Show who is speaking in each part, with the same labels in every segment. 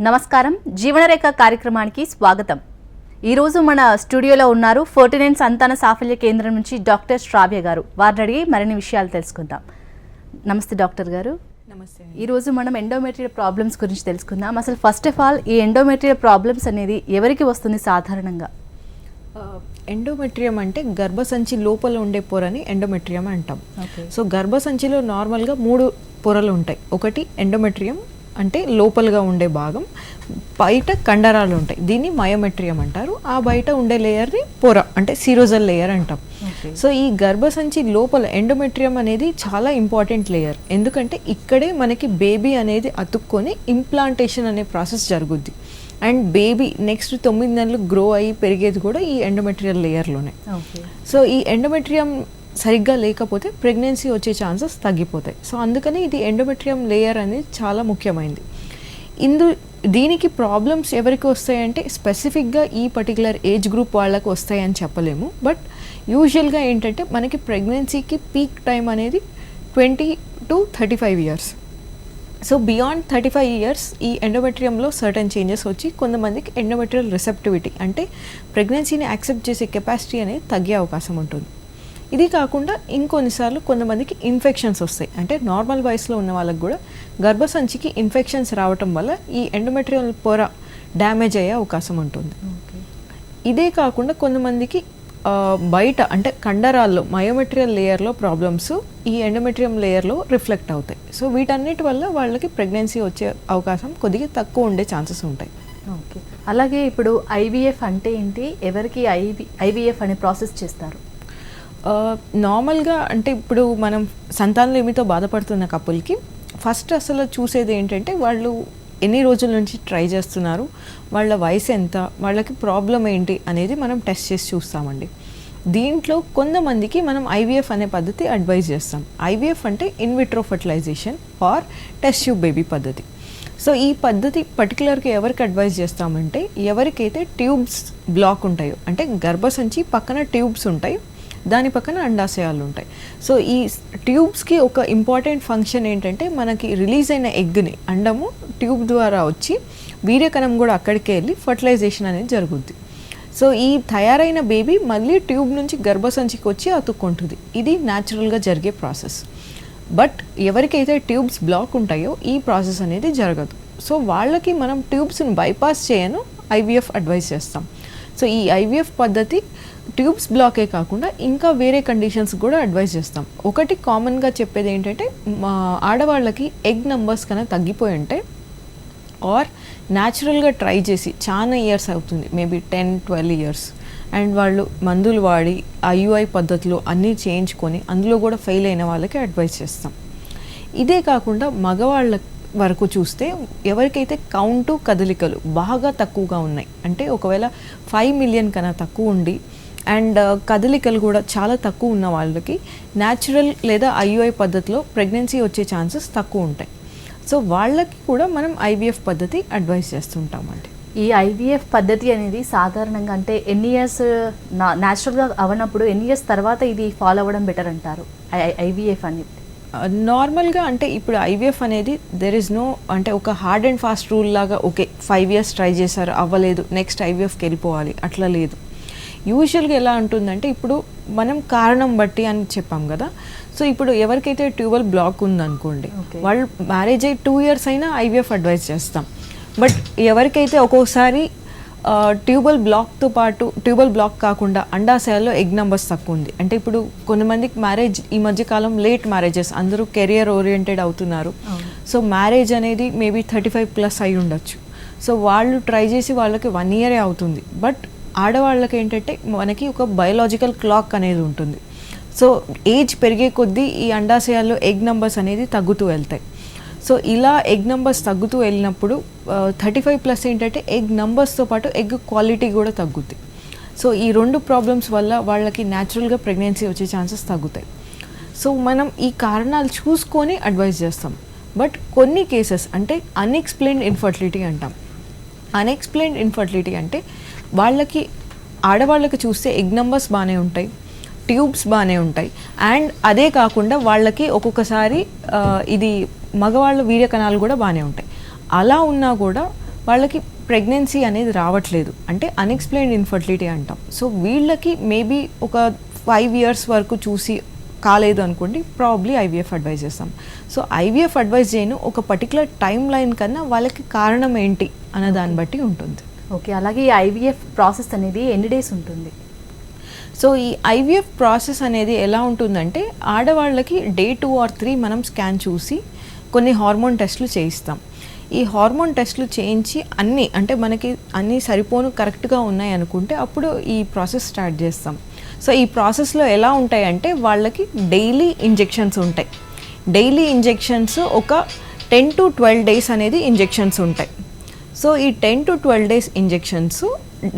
Speaker 1: నమస్కారం జీవనరేఖ కార్యక్రమానికి స్వాగతం. ఈ రోజు మన స్టూడియోలో ఉన్నారు 49 సంతాన సాఫల్య కేంద్రం నుంచి డాక్టర్ శ్రావ్య గారు. వారిని అడిగి మరిన్ని విషయాలు తెలుసుకుందాం. నమస్తే డాక్టర్ గారు.
Speaker 2: నమస్తే.
Speaker 1: ఈ రోజు మనం ఎండోమెట్రియల్ ప్రాబ్లమ్స్ గురించి తెలుసుకుందాం. అసలు ఫస్ట్ ఆఫ్ ఆల్ ఈ ఎండోమెట్రియల్ ప్రాబ్లమ్స్ అనేది ఎవరికి వస్తుంది సాధారణంగా?
Speaker 2: ఎండోమెట్రియం అంటే గర్భసంచి లోపల ఉండే పొరని ఎండోమెట్రియం అంటాం. సో గర్భసంచిలో నార్మల్గా 3 పొరలు ఉంటాయి. ఒకటి ఎండోమెట్రియం అంటే లోపలగా ఉండే భాగం, బయట కండరాలు ఉంటాయి, దీన్ని మయోమెట్రియం అంటారు. ఆ బయట ఉండే లేయర్ని పొర అంటే సిరోజల్ లేయర్ అంటాం. సో ఈ గర్భసంచి లోపల ఎండోమెట్రియం అనేది చాలా ఇంపార్టెంట్ లేయర్, ఎందుకంటే ఇక్కడే మనకి బేబీ అనేది అతుక్కొని ఇంప్లాంటేషన్ అనే ప్రాసెస్ జరుగుద్ది. అండ్ బేబీ నెక్స్ట్ 9 నెలలు గ్రో అయ్యి పెరిగేది కూడా ఈ ఎండోమెట్రియల్ లేయర్లోనే. సో ఈ ఎండోమెట్రియం సరిగ్గా లేకపోతే ప్రెగ్నెన్సీ వచ్చే ఛాన్సెస్ తగ్గిపోతాయి. సో అందుకని ఇది ఎండోమెట్రియం లేయర్ అనేది చాలా ముఖ్యమైనది. దీనికి ప్రాబ్లమ్స్ ఎవరికి వస్తాయంటే స్పెసిఫిక్గా ఈ పర్టికులర్ ఏజ్ గ్రూప్ వాళ్ళకు వస్తాయని చెప్పలేము. బట్ యూజువల్గా ఏంటంటే మనకి ప్రెగ్నెన్సీకి పీక్ టైం అనేది 20 to 35 years. So beyond 35 years ఈ ఎండోమెట్రియంలో సర్టన్ చేంజెస్ వచ్చి కొంతమందికి ఎండోమెట్రియల్ రిసెప్టివిటీ అంటే ప్రెగ్నెన్సీని యాక్సెప్ట్ చేసే కెపాసిటీ అనేది తగ్గే అవకాశం ఉంటుంది. ఇది కాకుండా ఇంకొన్నిసార్లు కొంతమందికి ఇన్ఫెక్షన్స్ వస్తాయి. అంటే నార్మల్ వయసులో ఉన్న వాళ్ళకి కూడా గర్భసంచికి ఇన్ఫెక్షన్స్ రావటం వల్ల ఈ ఎండోమెట్రియల్ పొర డ్యామేజ్ అయ్యే అవకాశం ఉంటుంది. ఇదే కాకుండా కొంతమందికి బయట అంటే కండరాల్లో మయోమెట్రియల్ లేయర్లో ప్రాబ్లమ్స్ ఈ ఎండోమెట్రియం లేయర్లో రిఫ్లెక్ట్ అవుతాయి. సో వీటన్నిటి వల్ల వాళ్ళకి ప్రెగ్నెన్సీ వచ్చే అవకాశం కొద్దిగా తక్కువ ఉండే ఛాన్సెస్ ఉంటాయి.
Speaker 1: ఓకే, అలాగే ఇప్పుడు ఐవీఎఫ్ అంటే ఏంటి, ఎవరికి ఐవీఎఫ్ అనే ప్రాసెస్ చేస్తారు?
Speaker 2: నార్మల్గా అంటే ఇప్పుడు మనం సంతానలేమితో బాధపడుతున్న కపుల్కి ఫస్ట్ అసలు చూసేది ఏంటంటే వాళ్ళు ఎన్ని రోజుల నుంచి ట్రై చేస్తున్నారు, వాళ్ళ వయసు ఎంత, వాళ్ళకి ప్రాబ్లం ఏంటి అనేది మనం టెస్ట్ చేసి చూస్తామండి. దీంట్లో కొంతమందికి మనం ఐవీఎఫ్ అనే పద్ధతి అడ్వైజ్ చేస్తాం. ఐవీఎఫ్ అంటే in vitro fertilisation or test tube baby పద్ధతి. సో ఈ పద్ధతి పర్టికులర్గా ఎవరికి అడ్వైజ్ చేస్తామంటే ఎవరికైతే ట్యూబ్స్ బ్లాక్ ఉంటాయో, అంటే గర్భసంచి పక్కన ట్యూబ్స్ ఉంటాయి, దాని పక్కన అండాశయాలు ఉంటాయి. సో ఈ ట్యూబ్స్కి ఒక ఇంపార్టెంట్ ఫంక్షన్ ఏంటంటే మనకి రిలీజ్ అయిన ఎగ్ని అండము ట్యూబ్ ద్వారా వచ్చి వీర్యకణం కూడా అక్కడికే వెళ్ళి ఫర్టిలైజేషన్ అనేది జరుగుద్ది. సో ఈ తయారైన బేబీ మళ్ళీ ట్యూబ్ నుంచి గర్భసంచికి వచ్చి అతుక్కుంటుంది. ఇది న్యాచురల్గా జరిగే ప్రాసెస్. బట్ ఎవరికైతే ట్యూబ్స్ బ్లాక్ ఉంటాయో ఈ ప్రాసెస్ అనేది జరగదు. సో వాళ్ళకి మనం ట్యూబ్స్ని బైపాస్ చేయను ఐవీఎఫ్ అడ్వైస్ చేస్తాం. సో ఈ ఐవీఎఫ్ పద్ధతి ట్యూబ్స్ బ్లాకే కాకుండా ఇంకా వేరే కండిషన్స్ కూడా అడ్వైజ్ చేస్తాం. ఒకటి కామన్గా చెప్పేది ఏంటంటే ఆడవాళ్ళకి ఎగ్ నెంబర్స్ కన్నా తగ్గిపోయి ఉంటే ఆర్ న్యాచురల్గా ట్రై చేసి చాలా ఇయర్స్ అవుతుంది, మేబీ 10-12 years, అండ్ వాళ్ళు మందులు వాడి ఐయుఐ పద్ధతిలో అన్నీ చేయించుకొని అందులో కూడా ఫెయిల్ అయిన వాళ్ళకి అడ్వైజ్ చేస్తాం. ఇదే కాకుండా మగవాళ్ళ వరకు చూస్తే ఎవరికైతే కౌంటు కదలికలు బాగా తక్కువగా ఉన్నాయి, అంటే ఒకవేళ 5 million కన్నా తక్కువ ఉండి అండ్ కదలికలు కూడా చాలా తక్కువ ఉన్న వాళ్ళకి న్యాచురల్ లేదా ఐయుఐ పద్ధతిలో ప్రెగ్నెన్సీ వచ్చే ఛాన్సెస్ తక్కువ ఉంటాయి. సో వాళ్ళకి కూడా మనం ఐవీఎఫ్ పద్ధతి అడ్వైస్ చేస్తుంటామండి.
Speaker 1: ఈ ఐవీఎఫ్ పద్ధతి అనేది సాధారణంగా అంటే ఎన్ని ఇయర్స్ న్యాచురల్గా అవనప్పుడు ఎన్ని ఇయర్స్ తర్వాత ఇది ఫాలో అవ్వడం బెటర్ అంటారు ఐవీఎఫ్ అనేది?
Speaker 2: నార్మల్గా అంటే ఇప్పుడు ఐవీఎఫ్ అనేది దెర్ ఇస్ నో అంటే ఒక హార్డ్ అండ్ ఫాస్ట్ రూల్ లాగా ఓకే 5 years ట్రై చేశారు అవ్వలేదు నెక్స్ట్ ఐవీఎఫ్కి వెళ్ళిపోవాలి అట్లా లేదు. యూజువల్గా ఎలా ఉంటుందంటే ఇప్పుడు మనం కారణం బట్టి అని చెప్పాం కదా. సో ఇప్పుడు ఎవరికైతే ట్యూబల్ బ్లాక్ ఉందనుకోండి, వాళ్ళు మ్యారేజ్ అయ్యి 2 years అయినా ఐవీఎఫ్ అడ్వైజ్ చేస్తాం. బట్ ఎవరికైతే ఒక్కొక్కసారి ట్యూబల్ బ్లాక్తో పాటు ట్యూబల్ బ్లాక్ కాకుండా అండాశయాల్లో ఎగ్ నెంబర్స్ తక్కువ ఉంది, అంటే ఇప్పుడు కొంతమందికి మ్యారేజ్ ఈ మధ్యకాలం లేట్ మ్యారేజెస్, అందరూ కెరియర్ ఓరియంటెడ్ అవుతున్నారు. సో మ్యారేజ్ అనేది మేబీ 35+ అయి ఉండొచ్చు. సో వాళ్ళు ట్రై చేసి వాళ్ళకి 1 year అవుతుంది. బట్ ఆడవాళ్ళకి ఏంటంటే మనకి ఒక బయోలాజికల్ క్లాక్ అనేది ఉంటుంది. సో ఏజ్ పెరిగే కొద్దీ ఈ అండాశయాల్లో ఎగ్ నెంబర్స్ అనేది తగ్గుతూ వెళ్తాయి. సో ఇలా ఎగ్ నెంబర్స్ తగ్గుతూ వెళ్ళినప్పుడు 35+ ఏంటంటే ఎగ్ నెంబర్స్తో పాటు ఎగ్ క్వాలిటీ కూడా తగ్గుద్ది. సో ఈ 2 ప్రాబ్లమ్స్ వల్ల వాళ్ళకి న్యాచురల్గా ప్రెగ్నెన్సీ వచ్చే ఛాన్సెస్ తగ్గుతాయి. సో మనం ఈ కారణాలు చూసుకొని అడ్వైజ్ చేస్తాం. బట్ కొన్ని కేసెస్ అంటే అన్ఎక్స్ప్లెయిన్డ్ ఇన్ఫర్టిలిటీ అంటాం. అన్ఎక్స్ప్లెయిన్డ్ ఇన్ఫర్టిలిటీ అంటే వాళ్ళకి ఆడవాళ్ళకి చూస్తే ఎగ్ నెంబర్స్ బాగానే ఉంటాయి, ట్యూబ్స్ బాగానే ఉంటాయి, అండ్ అదే కాకుండా వాళ్ళకి ఒక్కొక్కసారి ఇది మగవాళ్ళ వీర్య కణాలు కూడా బాగానే ఉంటాయి. అలా ఉన్నా కూడా వాళ్ళకి ప్రెగ్నెన్సీ అనేది రావట్లేదు, అంటే అన్ఎక్స్ప్లెయిన్డ్ ఇన్ఫర్టిలిటీ అంటాం. సో వీళ్ళకి మేబీ ఒక 5 years వరకు చూసి కాలేదు అనుకోండి, ప్రాబ్లీ ఐవీఎఫ్ అడ్వైజ్ చేస్తాం. సో ఐవీఎఫ్ అడ్వైజ్ చేయను ఒక పర్టికులర్ టైం లైన్ కన్నా వాళ్ళకి కారణం ఏంటి అన్న దాన్ని బట్టి ఉంటుంది.
Speaker 1: ఓకే, అలాగే ఈ ఐవీఎఫ్ ప్రాసెస్ అనేది ఎన్ని డేస్ ఉంటుంది?
Speaker 2: సో ఈ ఐవీఎఫ్ ప్రాసెస్ అనేది ఎలా ఉంటుందంటే, ఆడవాళ్ళకి Day 2 or 3 మనం స్కాన్ చూసి కొన్ని హార్మోన్ టెస్టులు చేయిస్తాం. ఈ హార్మోన్ టెస్టులు చేయించి అన్నీ అంటే మనకి అన్నీ సరిపోను కరెక్ట్గా ఉన్నాయి అనుకుంటే అప్పుడు ఈ ప్రాసెస్ స్టార్ట్ చేస్తాం. సో ఈ ప్రాసెస్లో ఎలా ఉంటాయంటే వాళ్ళకి డైలీ ఇంజెక్షన్స్ ఉంటాయి. డైలీ ఇంజెక్షన్స్ ఒక 10 to 12 days అనేది ఇంజెక్షన్స్ ఉంటాయి. సో ఈ 10 to 12 days ఇంజెక్షన్స్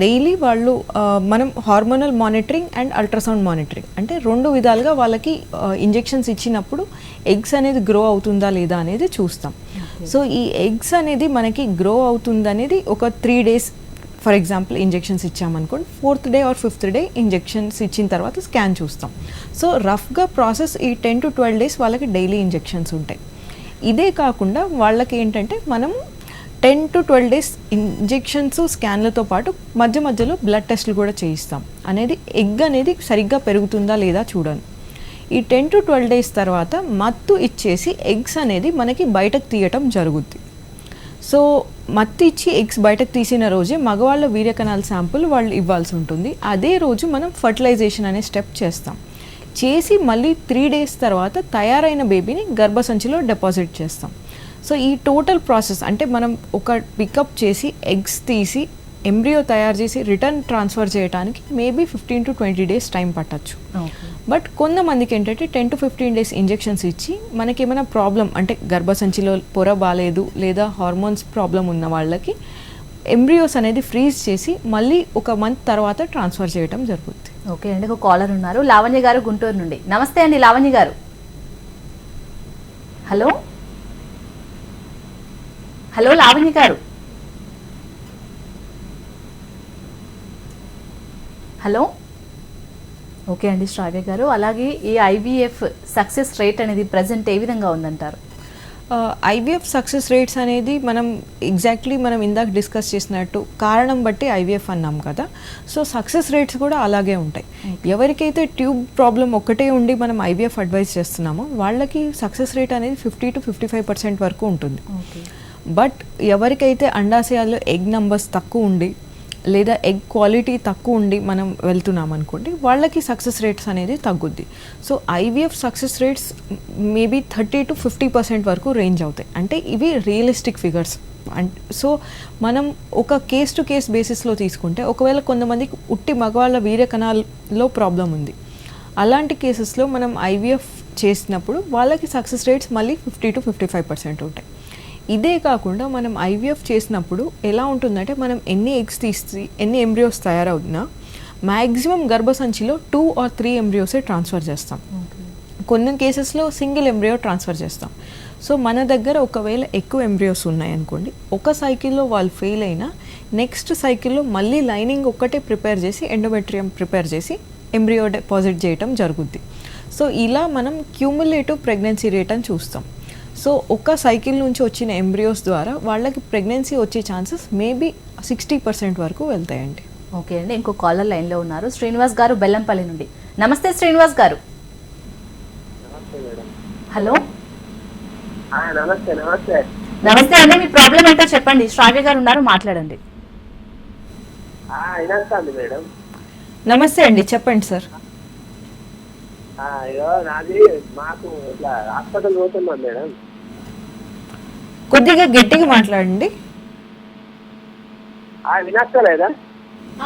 Speaker 2: డైలీ వాళ్ళు మనం hormonal monitoring and ultrasound monitoring అంటే 2 విధాలుగా వాళ్ళకి ఇంజెక్షన్స్ ఇచ్చినప్పుడు ఎగ్స్ అనేది గ్రో అవుతుందా లేదా అనేది చూస్తాం. సో ఈ ఎగ్స్ అనేది మనకి గ్రో అవుతుందనేది ఒక 3 days ఫర్ ఎగ్జాంపుల్ ఇంజెక్షన్స్ ఇచ్చామనుకోండి, 4th day or 5th day injections ఇచ్చిన తర్వాత స్కాన్ చూస్తాం. సో రఫ్గా ప్రాసెస్ ఈ 10 to 12 days వాళ్ళకి డైలీ ఇంజెక్షన్స్ ఉంటాయి. ఇదే కాకుండా వాళ్ళకి ఏంటంటే మనం 10 to 12 days ఇంజెక్షన్స్ స్కాన్లతో పాటు మధ్య మధ్యలో బ్లడ్ టెస్ట్లు కూడా చేయిస్తాం, అనేది ఎగ్ అనేది సరిగ్గా పెరుగుతుందా లేదా చూడండి. ఈ 10 to 12 days తర్వాత మత్తు ఇచ్చేసి ఎగ్స్ అనేది మనకి బయటకు తీయటం జరుగుద్ది. సో మత్తు ఇచ్చి ఎగ్స్ బయటకు తీసిన రోజే మగవాళ్ళ వీర్యకణాల శాంపుల్ వాళ్ళు ఇవ్వాల్సి ఉంటుంది. అదే రోజు మనం ఫర్టిలైజేషన్ అనే స్టెప్ చేస్తాం. చేసి మళ్ళీ 3 days తర్వాత తయారైన బేబీని గర్భసంచిలో డిపాజిట్ చేస్తాం. సో ఈ టోటల్ ప్రాసెస్ అంటే మనం ఒక పికప్ చేసి ఎగ్స్ తీసి ఎంబ్రియో తయారు చేసి రిటర్న్ ట్రాన్స్ఫర్ చేయడానికి మేబీ 15 to 20 days టైం పట్టచ్చు. బట్ కొంతమందికి ఏంటంటే 10 to 15 days ఇంజెక్షన్స్ ఇచ్చి మనకి ఏమైనా ప్రాబ్లం అంటే గర్భసంచిలో పొర బాలేదు లేదా హార్మోన్స్ ప్రాబ్లం ఉన్న వాళ్ళకి ఎంబ్రియోస్ అనేది ఫ్రీజ్ చేసి మళ్ళీ ఒక మంత్ తర్వాత ట్రాన్స్ఫర్ చేయడం జరుగుతుంది.
Speaker 1: ఓకే అండి, ఒక కాలర్ ఉన్నారు, లావణ్య గారు గుంటూరు నుండి. నమస్తే అండి లావణ్య గారు. హలో హలో లావణ్య గారు. హలో. ఓకే అండి శ్రావ్య గారు, అలాగే ఈ ఐవీఎఫ్ సక్సెస్ రేట్ అనేది ప్రజెంట్ ఏ విధంగా ఉందంటారు?
Speaker 2: ఐవీఎఫ్ సక్సెస్ రేట్స్ అనేది మనం ఎగ్జాక్ట్లీ మనం ఇందాక డిస్కస్ చేసినట్టు కారణం బట్టి ఐవీఎఫ్ అన్నాం కదా. సో సక్సెస్ రేట్స్ కూడా అలాగే ఉంటాయి. ఎవరికైతే ట్యూబ్ ప్రాబ్లం ఒక్కటే ఉండి మనం ఐవీఎఫ్ అడ్వైస్ చేస్తున్నామో వాళ్ళకి సక్సెస్ రేట్ అనేది 50 to 55% వరకు ఉంటుంది. బట్ ఎవరికైతే అండాశయాల్లో ఎగ్ నంబర్స్ తక్కువ ఉండి లేదా ఎగ్ క్వాలిటీ తక్కువ ఉండి మనం వెళ్తున్నాం అనుకోండి, వాళ్ళకి సక్సెస్ రేట్స్ అనేది తగ్గుద్ది. So IVF success rates maybe 30 to 50% వరకు రేంజ్ అవుతాయి. అంటే ఇవి రియలిస్టిక్ ఫిగర్స్. సో మనం ఒక కేస్ టు కేస్ బేసిస్లో తీసుకుంటే ఒకవేళ కొంతమందికి ఉట్టి మగవాళ్ళ వీర్యకణాల్లో ప్రాబ్లం ఉంది, అలాంటి కేసెస్లో మనం ఐవీఎఫ్ చేసినప్పుడు వాళ్ళకి సక్సెస్ రేట్స్ మళ్ళీ 50 to 55% ఉంటాయి. ఇదే కాకుండా మనం ఐవీఎఫ్ చేసినప్పుడు ఎలా ఉంటుందంటే మనం ఎన్ని ఎగ్స్ తీసి ఎన్ని ఎంబ్రియోస్ తయారవుతున్నా మ్యాక్సిమం గర్భసంచిలో 2 or 3 ఎంబ్రియోసే ట్రాన్స్ఫర్ చేస్తాం. కొన్ని కేసెస్లో సింగిల్ ఎంబ్రియో ట్రాన్స్ఫర్ చేస్తాం. సో మన దగ్గర ఒకవేళ ఎక్కువ ఎంబ్రియోస్ ఉన్నాయనుకోండి, ఒక సైకిల్లో వాళ్ళు ఫెయిల్ అయినా నెక్స్ట్ సైకిల్లో మళ్ళీ లైనింగ్ ఒక్కటే ప్రిపేర్ చేసి ఎండోమెట్రియం ప్రిపేర్ చేసి ఎంబ్రియో డిపాజిట్ చేయటం జరుగుద్ది. సో ఇలా మనం క్యూములేటివ్ ప్రెగ్నెన్సీ రేట్ అని చూస్తాం. సో ఒక సైకిల్ నుంచి వచ్చిన ఎంబ్రియోస్ ద్వారా వాళ్ళకి ప్రెగ్నెన్సీ వచ్చే ఛాన్సెస్ మేబీ 60% వరకు వెళ్తాయండి.
Speaker 1: ఓకే అండి, ఇంకో కాలర్ లైన్లో ఉన్నారు, శ్రీనివాస్ గారు బెల్లంపల్లి నుండి. నమస్తే శ్రీనివాస్ గారు. హలో.
Speaker 3: నమస్తే. నమస్తే
Speaker 1: నమస్తే అండి, మీ ప్రాబ్లం ఏంటో చెప్పండి. శ్రావ్య గారు ఉన్నారు, మాట్లాడండి.
Speaker 3: మేడం
Speaker 2: నమస్తే అండి, చెప్పండి సార్.
Speaker 3: అయ్యో నాది మాకు ఇట్లా హాస్పిటల్ పోతున్నాం మేడం.
Speaker 2: కొద్దిగా గట్టిగా మాట్లాడండి.
Speaker 3: వినక్కలేదా?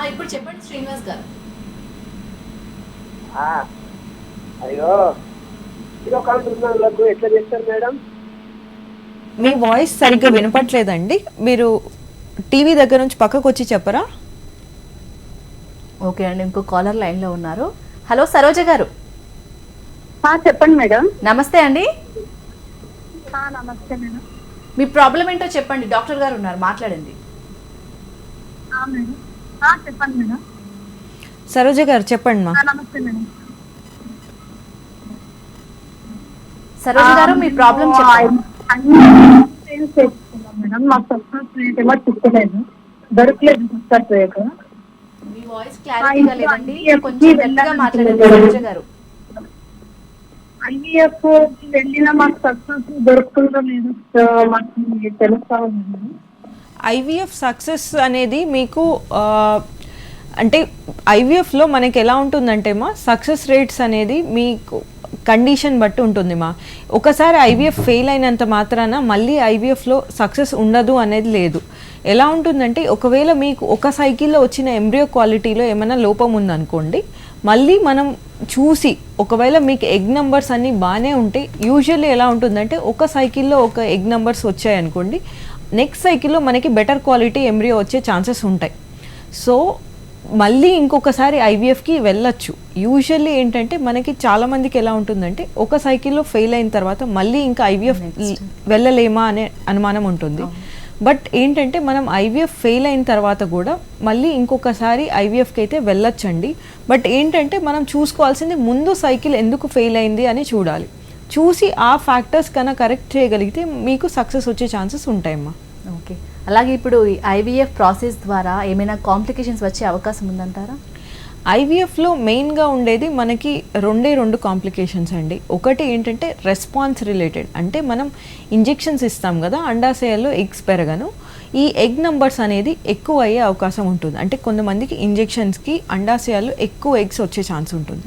Speaker 1: ఇప్పుడు చెప్పండి శ్రీనివాస్ గారు.
Speaker 3: అయ్యో కిలో కౌంటర్ ఎట్లా చేస్తారు మేడం?
Speaker 2: మీ వాయిస్ సరిగ్గా వినపట్లేదండి, మీరు టీవీ దగ్గర నుంచి పక్కకు వచ్చి చెప్పరా?
Speaker 1: ఓకే అండి, ఇంకో కాలర్ లైన్లో ఉన్నారు. హలో సరోజ గారు.
Speaker 4: చెప్పండి మేడం.
Speaker 1: నమస్తే అండి.
Speaker 4: నమస్తే మేడం.
Speaker 1: మీ ప్రాబ్లం ఏంటో చెప్పండి, డాక్టర్ గారు ఉన్నారు, మాట్లాడండి.
Speaker 4: చెప్పండి మేడం.
Speaker 2: సరోజ గారు చెప్పండి మా.
Speaker 4: నమస్తే మేడం.
Speaker 1: సరోజ గారు మీ ప్రాబ్లం చెప్పండి.
Speaker 4: మేడం మాకు సక్సెస్ రేట్ ఏమో చూసుకోలేదు, దొరకలేదు సక్సెస్ రేట్.
Speaker 1: మీ వాయిస్ క్లారిటీగా లేదండి, కొంచెం గట్టిగా మాట్లాడండి సరోజ గారు.
Speaker 4: ఐవీఎఫ్ వెళ్ళినా మాకు సక్సెస్ దొరుకుతుందో లేదు మాకు తెలుస్తా ఉంది మేడం.
Speaker 2: ఐవీఎఫ్ సక్సెస్ అనేది మీకు అంటే ఐవీఎఫ్లో మనకి ఎలా ఉంటుందంటే మా సక్సెస్ రేట్స్ అనేది మీకు కండిషన్ బట్టి ఉంటుంది మా. ఒకసారి ఐవీఎఫ్ ఫెయిల్ అయినంత మాత్రాన మళ్ళీ ఐవీఎఫ్లో సక్సెస్ ఉండదు అనేది లేదు. ఎలా ఉంటుందంటే ఒకవేళ మీకు ఒక సైకిల్లో వచ్చిన ఎంబ్రియో క్వాలిటీలో ఏమైనా లోపం ఉందనుకోండి, మళ్ళీ మనం చూసి ఒకవేళ మీకు ఎగ్ నెంబర్స్ అన్నీ బాగానే ఉంటే యూజువల్లీ ఎలా ఉంటుందంటే ఒక సైకిల్లో ఒక ఎగ్ నెంబర్స్ వచ్చాయనుకోండి, నెక్స్ట్ సైకిల్లో మనకి బెటర్ క్వాలిటీ ఎంబ్రియో వచ్చే ఛాన్సెస్ ఉంటాయి. సో మళ్ళీ ఇంకొకసారి ఐవీఎఫ్కి వెళ్ళొచ్చు. యూజువల్లీ ఏంటంటే మనకి చాలామందికి ఎలా ఉంటుందంటే ఒక సైకిల్లో ఫెయిల్ అయిన తర్వాత మళ్ళీ ఇంకా ఐవీఎఫ్ వెళ్ళలేమా అనే అనుమానం ఉంటుంది. బట్ ఏంటంటే మనం ఐవీఎఫ్ ఫెయిల్ అయిన తర్వాత కూడా మళ్ళీ ఇంకొకసారి ఐవీఎఫ్కి అయితే వెళ్ళొచ్చండి. బట్ ఏంటంటే మనం చూసుకోవాల్సింది ముందు సైకిల్ ఎందుకు ఫెయిల్ అయింది అని చూడాలి. చూసి ఆ ఫ్యాక్టర్స్ కన్నా కరెక్ట్ చేయగలిగితే మీకు సక్సెస్ వచ్చే ఛాన్సెస్ ఉంటాయమ్మా.
Speaker 1: ఓకే, అలాగే ఇప్పుడు ఐవీఎఫ్ ప్రాసెస్ ద్వారా ఏమైనా కాంప్లికేషన్స్ వచ్చే అవకాశం ఉందంటారా?
Speaker 2: ఐవీఎఫ్లో మెయిన్గా ఉండేది మనకి రెండు కాంప్లికేషన్స్ అండి. ఒకటి ఏంటంటే రెస్పాన్స్ రిలేటెడ్, అంటే మనం ఇంజెక్షన్స్ ఇస్తాం కదా అండాశయాల్లో ఎగ్స్ పెరగను, ఈ ఎగ్ నంబర్స్ అనేది ఎక్కువ అయ్యే అవకాశం ఉంటుంది. అంటే కొంతమందికి ఇంజెక్షన్స్కి అండాశయాల్లో ఎక్కువ ఎగ్స్ వచ్చే ఛాన్స్ ఉంటుంది.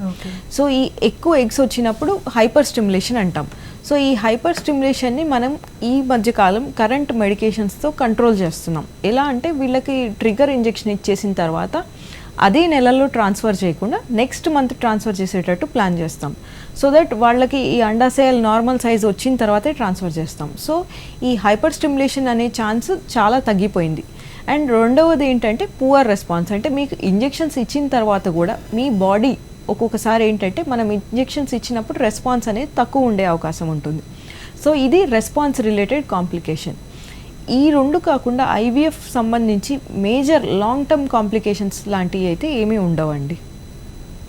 Speaker 2: సో ఈ ఎక్కువ ఎగ్స్ వచ్చినప్పుడు హైపర్ స్టిమ్యులేషన్ అంటాం. సో ఈ హైపర్ స్టిమ్యులేషన్ని మనం ఈ మధ్యకాలం కరెంట్ మెడికేషన్స్తో కంట్రోల్ చేస్తున్నాం. ఎలా అంటే వీళ్ళకి ట్రిగర్ ఇంజెక్షన్ ఇచ్చేసిన తర్వాత అదే నెలలో ట్రాన్స్ఫర్ చేయకుండా నెక్స్ట్ మంత్ ట్రాన్స్ఫర్ చేసేటట్టు ప్లాన్ చేస్తాం. సో దట్ వాళ్ళకి ఈ అండాశయాలు నార్మల్ సైజ్ వచ్చిన తర్వాతే ట్రాన్స్ఫర్ చేస్తాం. సో ఈ హైపర్ స్టిమ్యులేషన్ అనే ఛాన్స్ చాలా తగ్గిపోయింది. అండ్ రెండవది ఏంటంటే పువర్ రెస్పాన్స్, అంటే మీకు ఇంజెక్షన్స్ ఇచ్చిన తర్వాత కూడా మీ బాడీ ఒక్కొక్కసారి ఏంటంటే మనం ఇంజెక్షన్స్ ఇచ్చినప్పుడు రెస్పాన్స్ అనేది తక్కువ ఉండే అవకాశం ఉంటుంది. సో ఇది రెస్పాన్స్ రిలేటెడ్ కాంప్లికేషన్. ఈ రెండు కాకుండా ఐవీఎఫ్ సంబంధించి మేజర్ లాంగ్ టర్మ్ కాంప్లికేషన్స్ లాంటివి అయితే ఏమీ ఉండవండి.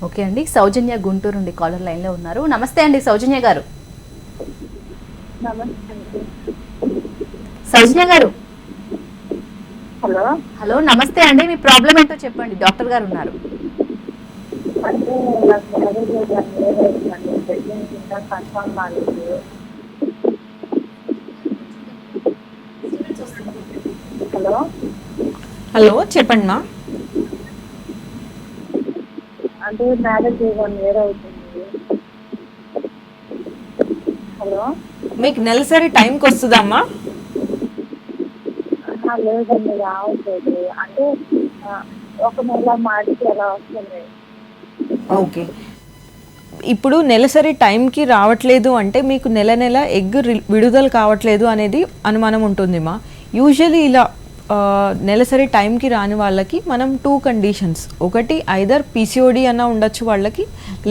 Speaker 1: ఓకే అండి, సౌజన్య గుంటూరు నుండి కాలర్ లైన్లో ఉన్నారు. నమస్తే అండి సౌజన్య గారు. సౌజన్య గారు
Speaker 4: హలో.
Speaker 1: హలో, నమస్తే అండి, మీ ప్రాబ్లం ఏంటో చెప్పండి, డాక్టర్ గారు ఉన్నారు.
Speaker 4: అంటే నాకు కన్ఫర్మ్ కాలేదు. హలో
Speaker 2: హలో చెప్పండి మా.
Speaker 4: అంటే మ్యారేజ్ 1 year అవుతుంది. హలో,
Speaker 2: మీకు నెలసరి టైంకి వస్తుందమ్మా?
Speaker 4: లేదండి రావట్లేదు. అంటే 1 నెల మాటికి అలా వస్తుంది.
Speaker 2: ఓకే, ఇప్పుడు నెలసరి టైంకి రావట్లేదు అంటే మీకు నెల ఎగ్ విడుదల కావట్లేదు అనేది అనుమానం ఉంటుంది మా. యూజువలీ ఇలా నెలసరి టైంకి రాని వాళ్ళకి మనం 2 కండిషన్స్, ఒకటి ఐదర్ పీసీఓడి అన్నా ఉండొచ్చు వాళ్ళకి,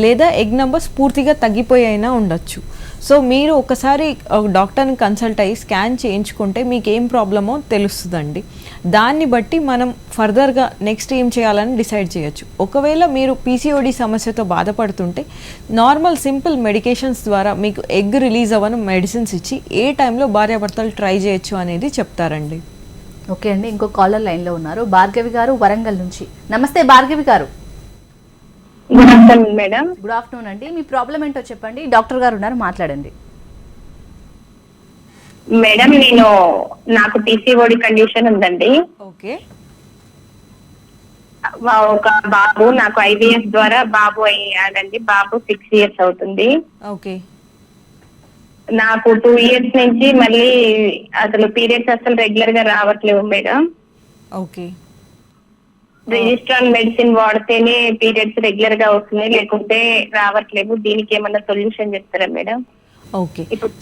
Speaker 2: లేదా ఎగ్ నెంబర్స్ పూర్తిగా తగ్గిపోయి అయినా ఉండొచ్చు. సో మీరు ఒకసారి డాక్టర్ని కన్సల్ట్ అయ్యి స్కాన్ చేయించుకుంటే మీకు ఏం ప్రాబ్లమో తెలుస్తుందండి. దాన్ని బట్టి మనం ఫర్దర్గా నెక్స్ట్ ఏం చేయాలని డిసైడ్ చేయొచ్చు. ఒకవేళ మీరు పీసీఓడి సమస్యతో బాధపడుతుంటే నార్మల్ సింపుల్ మెడికేషన్స్ ద్వారా మీకు ఎగ్ రిలీజ్ అవ్వని మెడిసిన్స్ ఇచ్చి ఏ టైంలో భార్యాభర్తలు ట్రై చేయొచ్చు అనేది చెప్తారండి.
Speaker 1: ఓకే అండి, ఇంకో కాలర్ లైన్లో ఉన్నారు, భార్గవి గారు వరంగల్ నుంచి. నమస్తే భార్గవి గారు.
Speaker 4: Good afternoon madam.
Speaker 1: Good afternoon అండి, మీ ప్రాబ్లం ఏంటో చెప్పండి, డాక్టర్ గారు ఉన్నారు, మాట్లాడండి.
Speaker 4: మేడం నాకు పీసీఓడి కండిషన్ ఉందండి.
Speaker 2: ఓకే,
Speaker 4: ఒక బాబు, నాకు ఐవీఎఫ్ ద్వారా బాబు అయ్యాడండి. బాబు 6 years అవుతుంది.
Speaker 2: ఓకే,
Speaker 4: నాకు 2 years నుంచి మళ్ళీ అసలు పీరియడ్స్ అసలు రెగ్యులర్ గా రావట్లేవు మేడం.
Speaker 2: ఓకే,
Speaker 4: రిజిస్ట్రాన్ మెడిసిన్ వాడితేనే పీరియడ్స్ రెగ్యులర్ గా వస్తున్నాయి, లేకుంటే రావట్లేవు. దీనికి ఏమన్నా సొల్యూషన్ చెప్తారా మేడం?
Speaker 2: ఓకే.
Speaker 4: ఇప్పుడు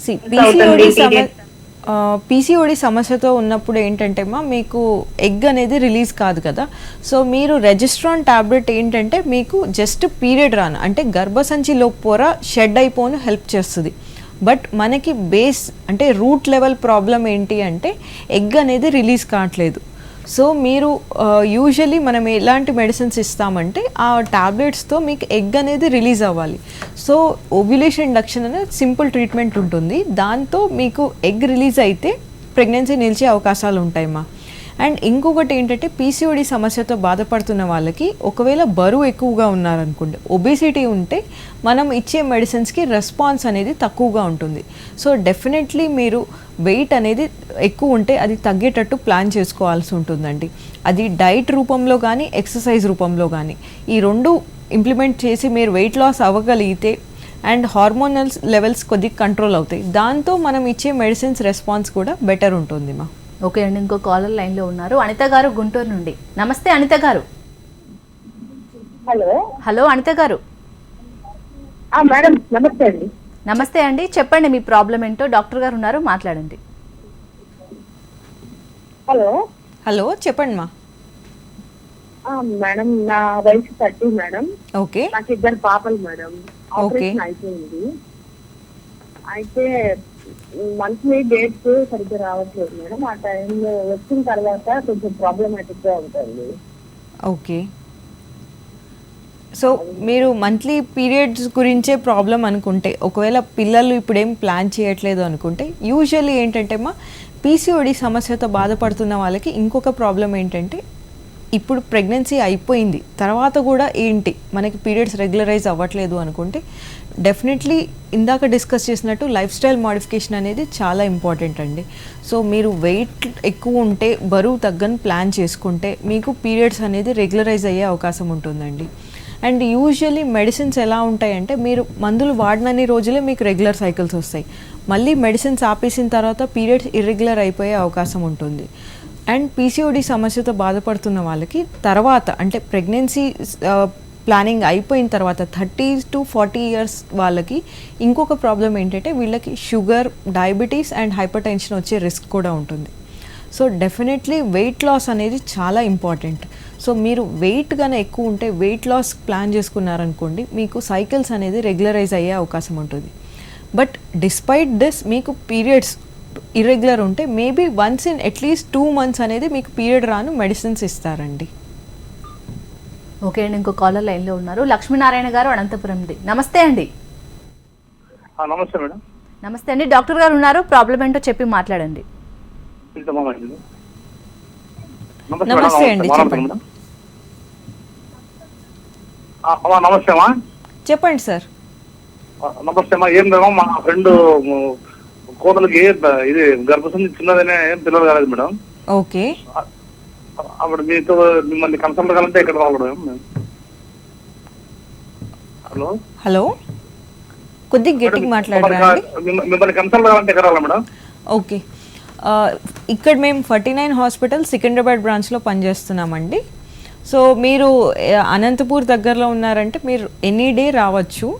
Speaker 2: పీసీఓడి సమస్యతో ఉన్నప్పుడు ఏంటంటే మా మీకు ఎగ్ అనేది రిలీజ్ కాదు కదా. సో మీరు రెజిస్ట్రాన్ టాబ్లెట్ ఏంటంటే మీకు జస్ట్ పీరియడ్ రాను అంటే గర్భసంచిలో పొర షెడ్ అయిపోను హెల్ప్ చేస్తుంది. బట్ మనకి బేస్ అంటే రూట్ లెవెల్ ప్రాబ్లం ఏంటి అంటే ఎగ్ అనేది రిలీజ్ కావట్లేదు. సో మీరు యూజువలీ మనం ఎలాంటి మెడిసిన్స్ ఇస్తామంటే ఆ టాబ్లెట్స్తో మీకు ఎగ్ అనేది రిలీజ్ అవ్వాలి. సో ఓవ్యులేషన్ ఇండక్షన్ అనేది సింపుల్ ట్రీట్మెంట్ ఉంటుంది. దాంతో మీకు ఎగ్ రిలీజ్ అయితే ప్రెగ్నెన్సీ నిలిచే అవకాశాలు ఉంటాయమ్మా. అండ్ ఇంకొకటి ఏంటంటే పీసీఓడి సమస్యతో బాధపడుతున్న వాళ్ళకి ఒకవేళ బరువు ఎక్కువగా ఉన్నారనుకోండి, ఒబేసిటీ ఉంటే మనం ఇచ్చే మెడిసిన్స్కి రెస్పాన్స్ అనేది తక్కువగా ఉంటుంది. సో డెఫినెట్లీ మీరు వెయిట్ అనేది ఎక్కువ ఉంటే అది తగ్గేటట్టు ప్లాన్ చేసుకోవాల్సి ఉంటుందండి. అది డైట్ రూపంలో కానీ ఎక్సర్సైజ్ రూపంలో కానీ ఈ రెండు ఇంప్లిమెంట్ చేసి మీరు వెయిట్ లాస్ అవ్వగలిగితే అండ్ హార్మోనల్ లెవెల్స్ కొద్దిగా కంట్రోల్ అవుతాయి. దాంతో మనం ఇచ్చే మెడిసిన్స్ రెస్పాన్స్ కూడా బెటర్ ఉంటుంది మా.
Speaker 1: ఓకే అండి, ఇంకో కాలర్ లైన్లో ఉన్నారు. అనిత గారు గుంటూరు నుండి. నమస్తే అనిత గారు.
Speaker 4: హలో
Speaker 1: హలో అనిత గారు.
Speaker 4: మేడం నమస్తే అండి.
Speaker 1: నమస్తే అండి, చెప్పండి మీ ప్రాబ్లం ఏంటో. డాక్టర్ గారు ఉన్నారు, మాట్లాడండి.
Speaker 4: హలో
Speaker 2: హలో చెప్పండి మా.
Speaker 4: మేడం నా వయసు 30 మేడం.
Speaker 2: ఓకే
Speaker 4: నాకు 2 పాపలు మేడం. ఆపరేషన్ అయిపోయింది. అయితే మంత్లీ డేట్స్ సరిగ్గా రావట్లేదు మేడం. ఆ టైంలో వచ్చిన తర్వాత కొంచెం ప్రాబ్లమాటిక్ గా ఉంటుంది.
Speaker 2: ఓకే, సో మీరు మంత్లీ పీరియడ్స్ గురించే ప్రాబ్లం అనుకుంటే, ఒకవేళ పిల్లలు ఇప్పుడేం ప్లాన్ చేయట్లేదు అనుకుంటే, యూజువల్లీ ఏంటంటే మా పీసీఓడి సమస్యతో బాధపడుతున్న వాళ్ళకి ఇంకొక ప్రాబ్లం ఏంటంటే, ఇప్పుడు ప్రెగ్నెన్సీ అయిపోయింది తర్వాత కూడా ఏంటి మనకి పీరియడ్స్ రెగ్యులరైజ్ అవ్వట్లేదు అనుకుంటే, డెఫినెట్లీ ఇందాక డిస్కస్ చేసినట్టు లైఫ్ స్టైల్ మోడిఫికేషన్ అనేది చాలా ఇంపార్టెంట్ అండి. సో మీరు వెయిట్ ఎక్కువ ఉంటే బరువు తగ్గని ప్లాన్ చేసుకుంటే మీకు పీరియడ్స్ అనేది రెగ్యులరైజ్ అయ్యే అవకాశం ఉంటుందండి. అండ్ యూజువల్లీ మెడిసిన్స్ ఎలా ఉంటాయంటే, మీరు మందులు వాడినన్ని రోజులే మీకు రెగ్యులర్ సైకిల్స్ వస్తాయి. మళ్ళీ మెడిసిన్స్ ఆపేసిన తర్వాత పీరియడ్స్ ఇర్రెగ్యులర్ అయిపోయే అవకాశం ఉంటుంది. అండ్ పీసీఓడి సమస్యతో బాధపడుతున్న వాళ్ళకి తర్వాత అంటే ప్రెగ్నెన్సీ ప్లానింగ్ అయిపోయిన తర్వాత 30 to 40 years వాళ్ళకి ఇంకొక ప్రాబ్లం ఏంటంటే, వీళ్ళకి sugar, diabetes and hyper tension వచ్చే రిస్క్ కూడా ఉంటుంది. సో డెఫినెట్లీ వెయిట్ లాస్ అనేది చాలా ఇంపార్టెంట్. సో మీరు వెయిట్ గానే ఎక్కువ ఉంటే వెయిట్ లాస్ ప్లాన్ చేసుకున్నారనుకోండి, మీకు సైకిల్స్ అనేది రెగ్యులరైజ్ అయ్యే అవకాశం ఉంటుంది. బట్ డిస్పైట్ దిస్ మీకు పీరియడ్స్ ఇర్రెగ్యులర్ ఉంటే maybe once in at least 2 months అనేది మీకు పీరియడ్ రాను మెడిసిన్స్ ఇస్తారండి.
Speaker 1: ఓకే అండి, ఇంకో కాలర్ లైన్లో ఉన్నారు. లక్ష్మీనారాయణ గారు అనంతపురం నుండి. నమస్తే అండి.
Speaker 3: నమస్తే మేడం.
Speaker 1: నమస్తే అండి, డాక్టర్ గారు ఉన్నారు. ప్రాబ్లం ఏంటో చెప్పి మాట్లాడండి.
Speaker 2: నమస్తే అండి, చెప్పండి.
Speaker 3: నమస్తే అమ్మా.
Speaker 2: చెప్పండి సార్.
Speaker 3: నమస్తే అమ్మా. ఏం లేమా, మా ఫ్రెండ్ కోతలకి ఇది గర్భసంచి చిన్నదనే ఏం పిల్లలు కాలేదు మేడం.
Speaker 2: ఓకే,
Speaker 3: అప్పుడు మీతో మిమ్మల్ని కన్సల్ట్ కావాలంటే ఎక్కడ రావడం? హలో
Speaker 2: హలో కొద్దిగా గట్టిగా మాట్లాడరా అండి.
Speaker 3: మిమ్మల్ని కన్సల్ట్ కావాలంటే ఎక్కడ రావాలి మేడం?
Speaker 2: ఓకే, ఇక్కడ మేము 49 హాస్పిటల్ సికింద్రాబాద్ బ్రాంచ్లో పనిచేస్తున్నామండి. సో మీరు అనంతపూర్ దగ్గరలో ఉన్నారంటే మీరు ఎనీ డే రావచ్చు.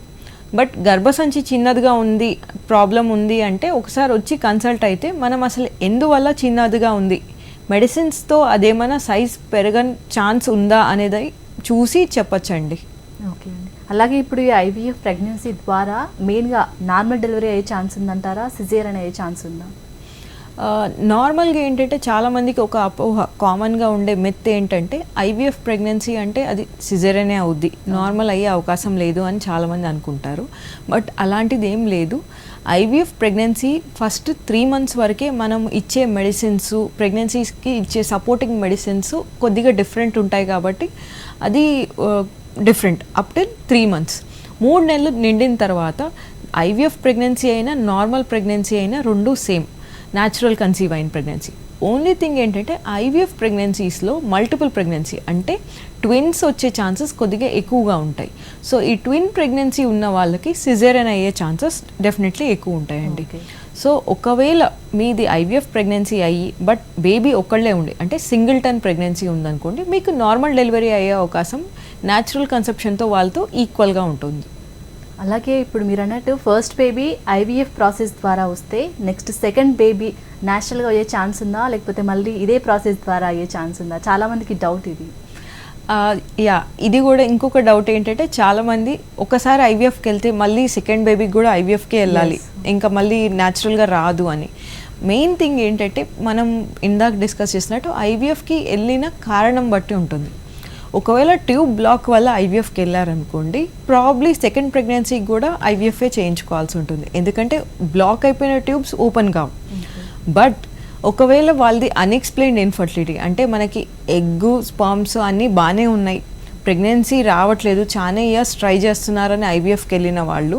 Speaker 2: బట్ గర్భసంచి చిన్నదిగా ఉంది, ప్రాబ్లం ఉంది అంటే ఒకసారి వచ్చి కన్సల్ట్ అయితే మనం అసలు ఎందువల్ల చిన్నదిగా ఉంది, మెడిసిన్స్తో అదేమైనా సైజ్ పెరగని ఛాన్స్ ఉందా అనేది చూసి చెప్పచ్చండి.
Speaker 1: ఓకే అండి, అలాగే ఇప్పుడు ఈ ఐవీఎఫ్ ప్రెగ్నెన్సీ ద్వారా మెయిన్గా నార్మల్ డెలివరీ అయ్యే ఛాన్స్ ఉందంటారా, సిజేరియన్ అయ్యే ఛాన్స్ ఉందా?
Speaker 2: నార్మల్గా ఏంటంటే చాలామందికి ఒక అపోహ కామన్గా ఉండే మెత్ ఏంటంటే ఐవీఎఫ్ ప్రెగ్నెన్సీ అంటే అది సిజేరియనే అవుద్ది, నార్మల్ అయ్యే అవకాశం లేదు అని చాలామంది అనుకుంటారు. బట్ అలాంటిది ఏం లేదు. ఐవీఎఫ్ ప్రెగ్నెన్సీ ఫస్ట్ 3 months వరకే మనం ఇచ్చే మెడిసిన్స్, ప్రెగ్నెన్సీస్కి ఇచ్చే సపోర్టింగ్ మెడిసిన్స్ కొద్దిగా డిఫరెంట్ ఉంటాయి కాబట్టి అది డిఫరెంట్ అప్ టిల్ 3 months. 3 నెలలు నిండిన తర్వాత ఐవీఎఫ్ ప్రెగ్నెన్సీ అయినా నార్మల్ ప్రెగ్నెన్సీ అయినా రెండు సేమ్, న్యాచురల్ కన్సీవ్ అయిన ప్రెగ్నెన్సీ. ఓన్లీ థింగ్ ఏంటంటే ఐవీఎఫ్ ప్రెగ్నెన్సీస్లో మల్టిపుల్ ప్రెగ్నెన్సీ అంటే ట్విన్స్ వచ్చే ఛాన్సెస్ కొద్దిగా ఎక్కువగా ఉంటాయి. సో ఈ ట్విన్ ప్రెగ్నెన్సీ ఉన్న వాళ్ళకి సిజేరియన్ అయ్యే ఛాన్సెస్ డెఫినెట్లీ ఎక్కువ ఉంటాయండి. సో ఒకవేళ మీది ఐవీఎఫ్ ప్రెగ్నెన్సీ అయ్యి బట్ బేబీ ఒక్కళ్ళే ఉండి అంటే సింగిల్టన్ ప్రెగ్నెన్సీ ఉందనుకోండి, మీకు నార్మల్ డెలివరీ అయ్యే అవకాశం న్యాచురల్ కన్సెప్షన్తో వాళ్ళతో ఈక్వల్గా ఉంటుంది.
Speaker 1: అలాగే ఇప్పుడు మీరు అన్నట్టు ఫస్ట్ బేబీ ఐవీఎఫ్ ప్రాసెస్ ద్వారా వస్తే నెక్స్ట్ సెకండ్ బేబీ న్యాచురల్గా అయ్యే ఛాన్స్ ఉందా, లేకపోతే మళ్ళీ ఇదే ప్రాసెస్ ద్వారా అయ్యే ఛాన్స్ ఉందా? చాలామందికి డౌట్ ఇది.
Speaker 2: ఇది కూడా ఇంకొక డౌట్ ఏంటంటే చాలామంది ఒకసారి ఐవీఎఫ్కి వెళ్తే మళ్ళీ సెకండ్ బేబీకి కూడా ఐవీఎఫ్కే వెళ్ళాలి, ఇంకా మళ్ళీ న్యాచురల్గా రాదు అని. మెయిన్ థింగ్ ఏంటంటే మనం ఇందాక డిస్కస్ చేసినట్టు ఐవీఎఫ్కి వెళ్ళిన కారణం బట్టి ఉంటుంది. ఒకవేళ ట్యూబ్ బ్లాక్ వల్ల ఐవీఎఫ్కి వెళ్ళారనుకోండి, ప్రాబ్లీ సెకండ్ ప్రెగ్నెన్సీకి కూడా ఐవీఎఫ్ఏ చేయించుకోవాల్సి ఉంటుంది, ఎందుకంటే బ్లాక్ అయిపోయిన ట్యూబ్స్ ఓపెన్ కావు. బట్ ఒకవేళ వాళ్ళది అన్ఎక్స్ప్లెయిన్డ్ ఇన్ఫర్టిలిటీ అంటే మనకి ఎగ్గు స్పర్మ్స్ అన్నీ బాగానే ఉన్నాయి, ప్రెగ్నెన్సీ రావట్లేదు, చాలా ఇయర్స్ ట్రై చేస్తున్నారని ఐవీఎఫ్కి వెళ్ళిన వాళ్ళు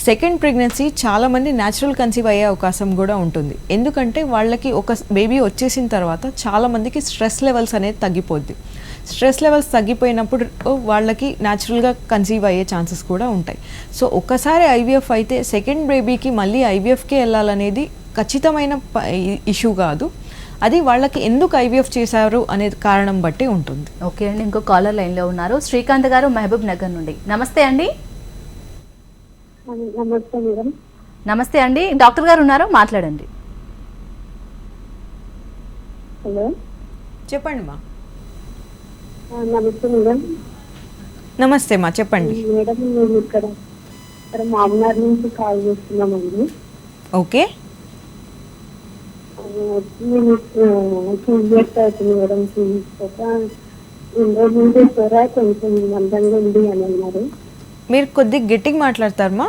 Speaker 2: సెకండ్ ప్రెగ్నెన్సీ చాలామంది న్యాచురల్ కన్సీవ్ అయ్యే అవకాశం కూడా ఉంటుంది. ఎందుకంటే వాళ్ళకి ఒక బేబీ వచ్చేసిన తర్వాత చాలామందికి స్ట్రెస్ లెవెల్స్ అనేది తగ్గిపోద్ది. స్ట్రెస్ లెవెల్స్ తగ్గిపోయినప్పుడు వాళ్ళకి న్యాచురల్గా కన్సీవ్ అయ్యే ఛాన్సెస్ కూడా ఉంటాయి. సో ఒకసారి ఐవీఎఫ్ అయితే సెకండ్ బేబీకి మళ్ళీ ఐవీఎఫ్కే వెళ్ళాలనేది ఖచ్చితమైన ఇష్యూ కాదు. అది వాళ్ళకి ఎందుకు ఐవీఎఫ్ చేశారు అనే కారణం బట్టి ఉంటుంది.
Speaker 1: ఓకే అండి, ఇంకో కాలర్ లైన్లో ఉన్నారు. శ్రీకాంత్ గారు మహబూబ్ నగర్ నుండి. నమస్తే అండి.
Speaker 4: నమస్తే మేడం.
Speaker 1: నమస్తే అండి, డాక్టర్ గారు ఉన్నారు, మాట్లాడండి.
Speaker 4: హలో,
Speaker 2: చెప్పండి మా.
Speaker 4: నమస్తే మేడం.
Speaker 2: నమస్తే మా, చెప్పండి.
Speaker 4: మేడం మేము ఇక్కడ మామూనార్ నుంచి కాల్ చేస్తున్నామండి.
Speaker 2: ఓకే,
Speaker 4: మేము 2 years అవుతుంది మేడం. 2 years రోజు నుంచి త్వర కొంచెం మందంగా ఉంది అని అన్నారు.
Speaker 2: మీరు కొద్దిగా గట్టిగా మాట్లాడతారమ్మా.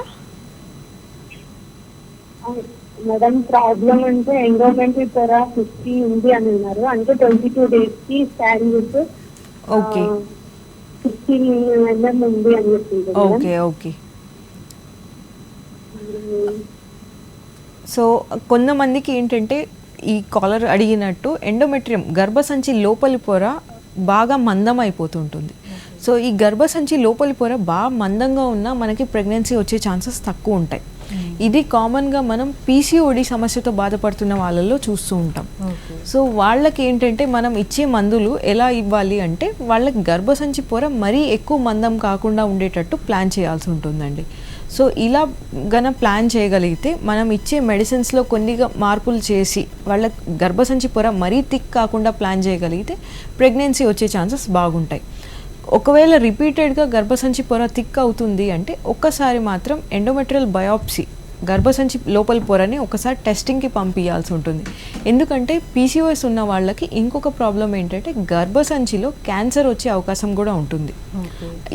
Speaker 4: మేడం ప్రాబ్లం అంటే ఎండోమెంట్ త్వర 50 ఉంది అని అన్నారు. అంటే 22 days కి స్కాన్ చేస్తే
Speaker 2: ఓకే
Speaker 4: 15 mm ఉంది అని చెప్పింది.
Speaker 2: Okay okay. సో కొంతమందికి ఏంటంటే ఈ కాలర్ అడిగినట్టు ఎండోమెట్రియం గర్భసంచి లోపలి పొర బాగా మందం అయిపోతుంటుంది. సో ఈ గర్భసంచి లోపలి పొర బాగా మందంగా ఉన్నా మనకి ప్రెగ్నెన్సీ వచ్చే ఛాన్సెస్ తక్కువ ఉంటాయి. ఇది కామన్గా మనం పీసీఓడి సమస్యతో బాధపడుతున్న వాళ్ళల్లో చూస్తూ ఉంటాం. సో వాళ్ళకి ఏంటంటే మనం ఇచ్చే మందులు ఎలా ఇవ్వాలి అంటే వాళ్ళకి గర్భసంచి పొర మరీ ఎక్కువ మందం కాకుండా ఉండేటట్టు ప్లాన్ చేయాల్సి ఉంటుందండి. సో ఇలా ప్లాన్ చేయగలిగితే మనం ఇచ్చే మెడిసిన్స్లో కొద్దిగా మార్పులు చేసి వాళ్ళ గర్భసంచి పొర మరీ థిక్ కాకుండా ప్లాన్ చేయగలిగితే ప్రెగ్నెన్సీ వచ్చే ఛాన్సెస్ బాగుంటాయి. ఒకవేళ రిపీటెడ్గా గర్భసంచి పొర థిక్ అవుతుంది అంటే ఒక్కసారి మాత్రం ఎండోమెట్రియల్ బయాప్సీ గర్భసంచి లోపల పొరని ఒకసారి టెస్టింగ్కి పంపించాల్సి ఉంటుంది. ఎందుకంటే పీసీఓఎస్ ఉన్న వాళ్ళకి ఇంకొక ప్రాబ్లం ఏంటంటే గర్భసంచిలో క్యాన్సర్ వచ్చే అవకాశం కూడా ఉంటుంది.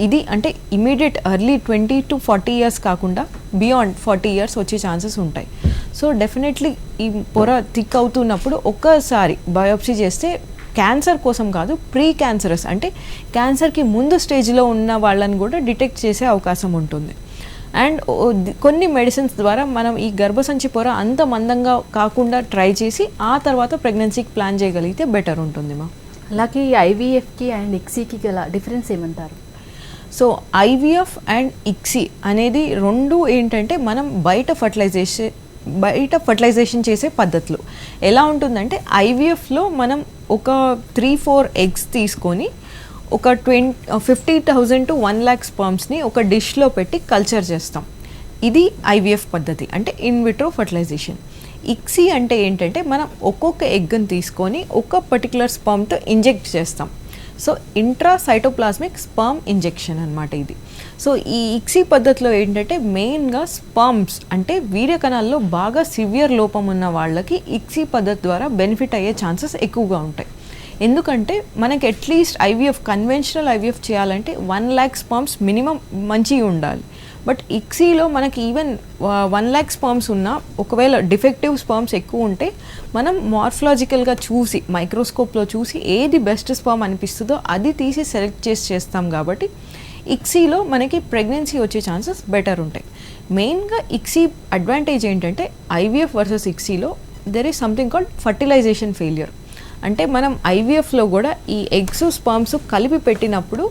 Speaker 2: ఇది అంటే ఇమీడియట్ ఎర్లీ 20 to 40 years కాకుండా బియాండ్ 40 years వచ్చే ఛాన్సెస్ ఉంటాయి. సో డెఫినెట్లీ ఈ పొర థిక్ అవుతున్నప్పుడు ఒక్కసారి బయాప్సీ చేస్తే క్యాన్సర్ కోసం కాదు, ప్రీ క్యాన్సరస్ అంటే క్యాన్సర్కి ముందు స్టేజ్లో ఉన్న వాళ్ళని కూడా డిటెక్ట్ చేసే అవకాశం ఉంటుంది. అండ్ కొన్ని మెడిసిన్స్ ద్వారా మనం ఈ గర్భసంచి పొర అంత మందంగా కాకుండా ట్రై చేసి ఆ తర్వాత ప్రెగ్నెన్సీకి ప్లాన్ చేయగలిగితే బెటర్ ఉంటుంది మా.
Speaker 1: అలాగే ఐవీఎఫ్కి అండ్ ఇక్సీకి గల డిఫరెన్స్ ఏమంటారు?
Speaker 2: సో ఐవీఎఫ్ అండ్ ఇక్సీ అనేది రెండు ఏంటంటే మనం బయట ఫర్టిలైజేషన్ చేసే పద్ధతులు. ఎలా ఉంటుందంటే ఐవీఎఫ్లో మనం ఒక 3-4 eggs తీసుకొని ఒక 50,000 to 1 lakh స్పర్మ్స్ని ఒక డిష్లో పెట్టి కల్చర్ చేస్తాం. ఇది ఐవీఎఫ్ పద్ధతి అంటే ఇన్ విట్రో ఫర్టిలైజేషన్. ఇక్సీ అంటే ఏంటంటే మనం ఒక్కొక్క ఎగ్ని తీసుకొని ఒక పర్టికులర్ స్పర్మ్తో ఇంజెక్ట్ చేస్తాం. సో ఇంట్రాసైటోప్లాస్మిక్ స్పర్మ్ ఇంజెక్షన్ అనమాట ఇది. సో ఈ ఇక్సీ పద్ధతిలో ఏంటంటే మెయిన్గా స్పర్మ్స్ అంటే వీర్యకణాల్లో బాగా సివియర్ లోపం ఉన్న వాళ్ళకి ఇక్సీ పద్ధతి ద్వారా బెనిఫిట్ అయ్యే ఛాన్సెస్ ఎక్కువగా ఉంటాయి. ఎందుకంటే మనకి అట్లీస్ట్ ఐవీఎఫ్ కన్వెన్షనల్ ఐవీఎఫ్ చేయాలంటే 1 lakh స్పర్మ్స్ మినిమం మంచిగా ఉండాలి. బట్ ఇక్సీలో మనకి ఈవెన్ 1 lakh స్పర్మ్స్ ఉన్నా ఒకవేళ డిఫెక్టివ్ స్పర్మ్స్ ఎక్కువ ఉంటే మనం మార్ఫలాజికల్గా చూసి మైక్రోస్కోప్లో చూసి ఏది బెస్ట్ స్పర్మ్ అనిపిస్తుందో అది తీసి సెలెక్ట్ చేస్తాం. కాబట్టి ఇక్సీలో మనకి ప్రెగ్నెన్సీ వచ్చే ఛాన్సెస్ బెటర్ ఉంటాయి. మెయిన్గా ఇక్సీ అడ్వాంటేజ్ ఏంటంటే ఐవీఎఫ్ వర్సెస్ ఇక్సీలో there is something called fertilization failure. అంటే మనం ఐవీఎఫ్లో కూడా ఈ ఎగ్స్ స్పర్మ్స్ కలిపి పెట్టినప్పుడు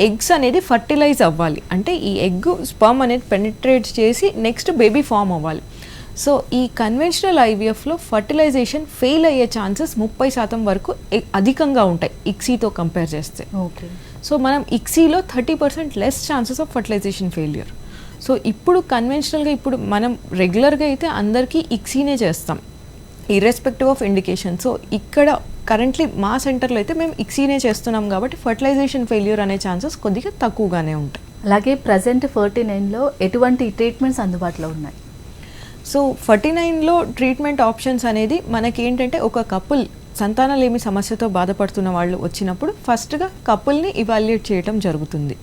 Speaker 2: ఎగ్స్ అనేది ఫర్టిలైజ్ అవ్వాలి. అంటే ఈ ఎగ్ స్పర్మ్ అనేది పెనిట్రేట్ చేసి నెక్స్ట్ బేబీ ఫామ్ అవ్వాలి. సో ఈ కన్వెన్షనల్ ఐవీఎఫ్లో ఫర్టిలైజేషన్ ఫెయిల్ అయ్యే ఛాన్సెస్ 30% వరకు అధికంగా ఉంటాయి ఇక్సీతో కంపేర్ చేస్తే.
Speaker 1: ఓకే.
Speaker 2: సో మనం ఇక్సీలో 30% less chances of fertilisation failure. So ఇప్పుడు కన్వెన్షనల్గా ఇప్పుడు మనం రెగ్యులర్గా అయితే అందరికీ ఇక్సీనే చేస్తాం ఇర్రెస్పెక్టివ్ ఆఫ్ ఇండికేషన్. సో ఇక్కడ కరెంట్లీ మా సెంటర్లో అయితే మేము ఇక్సీనే చేస్తున్నాం కాబట్టి ఫర్టిలైజేషన్ ఫెయిల్యూర్ అనే ఛాన్సెస్ కొద్దిగా తక్కువగానే ఉంటాయి.
Speaker 1: అలాగే ప్రజెంట్ 49లో ఎటువంటి ట్రీట్మెంట్స్ అందుబాటులో ఉన్నాయి?
Speaker 2: సో 49లో ట్రీట్మెంట్ ఆప్షన్స్ అనేది మనకి ఏంటంటే ఒక కపుల్ సంతానలేమి సమస్యతో బాధపడుతున్న వాళ్ళు వచ్చినప్పుడు ఫస్ట్గా కపుల్ని ఇవాల్యుయేట్ చేయటం జరుగుతుంది.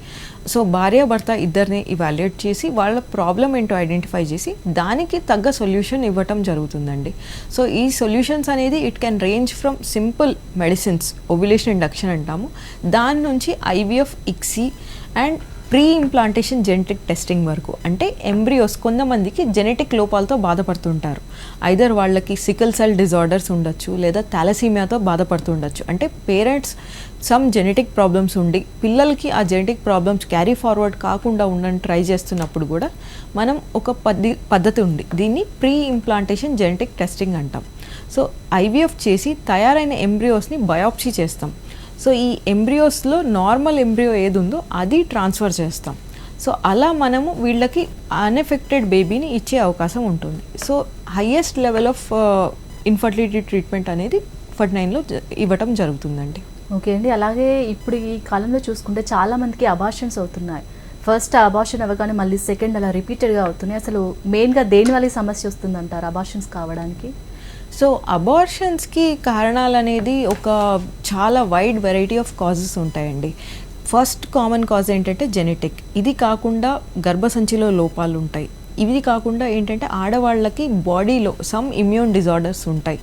Speaker 2: సో భార్యాభర్త ఇద్దరిని ఇవాల్యుయేట్ చేసి వాళ్ళ ప్రాబ్లం ఏంటో ఐడెంటిఫై చేసి దానికి తగ్గ సొల్యూషన్ ఇవ్వటం జరుగుతుందండి. సో ఈ సొల్యూషన్స్ అనేది it can range from simple medicines, ovulation induction అంటాము, దాని నుంచి IVF, ICSI and pre implantation genetic testing వరకు. అంటే ఎంబ్రియోస్ కొంతమందికి జెనెటిక్ లోపాలతో బాధపడుతుంటారు. ఐదర్ వాళ్ళకి సికిల్ సెల్ డిజార్డర్స్ ఉండొచ్చు, లేదా థాలసీమియాతో బాధపడుతుండొచ్చు. అంటే పేరెంట్స్ సమ్ జెనెటిక్ ప్రాబ్లమ్స్ ఉండి పిల్లలకి ఆ జెనెటిక్ ప్రాబ్లమ్స్ క్యారీ ఫార్వర్డ్ కాకుండా ఉండని ట్రై చేస్తున్నప్పుడు కూడా మనం ఒక పద్ధతి ఉంది, దీన్ని ప్రీ ఇంప్లాంటేషన్ జెనెటిక్ టెస్టింగ్ అంటాం. సో IVF చేసి తయారైన ఎంబ్రియోస్ని బయాప్సీ చేస్తాం. సో ఈ ఎంబ్రియోస్లో నార్మల్ ఎంబ్రియో ఏది ఉందో అది ట్రాన్స్ఫర్ చేస్తాం. సో అలా మనము వీళ్ళకి అన్ఎఫెక్టెడ్ బేబీని ఇచ్చే అవకాశం ఉంటుంది. So highest level of infertility treatment అనేది 49లో ఇవ్వటం జరుగుతుందండి.
Speaker 1: ఓకే అండి. అలాగే ఇప్పుడు ఈ కాలంలో చూసుకుంటే చాలా మందికి అబార్షన్స్ అవుతున్నాయి. ఫస్ట్ అబార్షన్ అవ్వగానే మళ్ళీ సెకండ్ అలా రిపీటెడ్గా అవుతున్నాయి. అసలు మెయిన్గా దేని వల్ల సమస్య వస్తుందంటారు అబార్షన్స్ కావడానికి?
Speaker 2: సో అబార్షన్స్కి కారణాలు అనేది ఒక చాలా వైడ్ వెరైటీ ఆఫ్ కాజెస్ ఉంటాయండి. ఫస్ట్ కామన్ కాజ్ ఏంటంటే జెనెటిక్. ఇది కాకుండా గర్భసంచిలో లోపాలు ఉంటాయి. ఇది కాకుండా ఏంటంటే ఆడవాళ్ళకి బాడీలో సమ్ ఇమ్యూన్ డిజార్డర్స్ ఉంటాయి.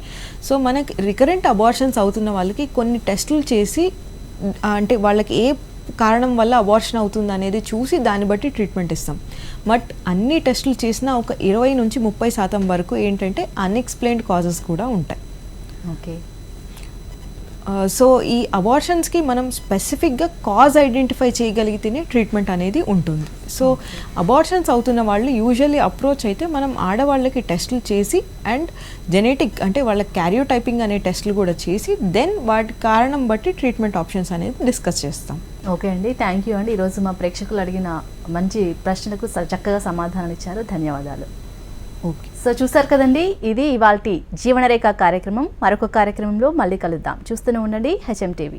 Speaker 2: సో మనకి రికరెంట్ అబార్షన్స్ అవుతున్న వాళ్ళకి కొన్ని టెస్టులు చేసి అంటే వాళ్ళకి ఏ కారణం వల్ల అబార్షన్ అవుతుంది అనేది చూసి దాన్ని బట్టి ట్రీట్మెంట్ ఇస్తాం. బట్ అన్ని టెస్టులు చేసినా ఒక 20 నుంచి 30% వరకు ఏంటంటే అన్ఎక్స్ప్లెయిన్డ్ కాజెస్ కూడా ఉంటాయి.
Speaker 1: ఓకే.
Speaker 2: సో ఈ అబార్షన్స్కి మనం స్పెసిఫిక్గా కాజ్ ఐడెంటిఫై చేయగలిగితేనే ట్రీట్మెంట్ అనేది ఉంటుంది. సో అబార్షన్స్ అవుతున్న వాళ్ళు యూజువల్లీ అప్రోచ్ అయితే మనం ఆడవాళ్ళకి టెస్టులు చేసి అండ్ జెనెటిక్ అంటే వాళ్ళ క్యారియోటైపింగ్ అనే టెస్టులు కూడా చేసి దెన్ వాటి కారణం బట్టి ట్రీట్మెంట్ ఆప్షన్స్ అనేది డిస్కస్ చేస్తాం.
Speaker 1: ఓకే అండి, థ్యాంక్ యూ అండి. ఈరోజు మా ప్రేక్షకులు అడిగిన మంచి ప్రశ్నలకు చక్కగా సమాధానం ఇచ్చారు. ధన్యవాదాలు.
Speaker 2: ఓకే.
Speaker 1: సో చూసారు కదండి, ఇది ఇవాల్టి జీవనరేఖ కార్యక్రమం. మరొక కార్యక్రమంలో మళ్ళీ కలుద్దాం. చూస్తూనే ఉండండి HM TV.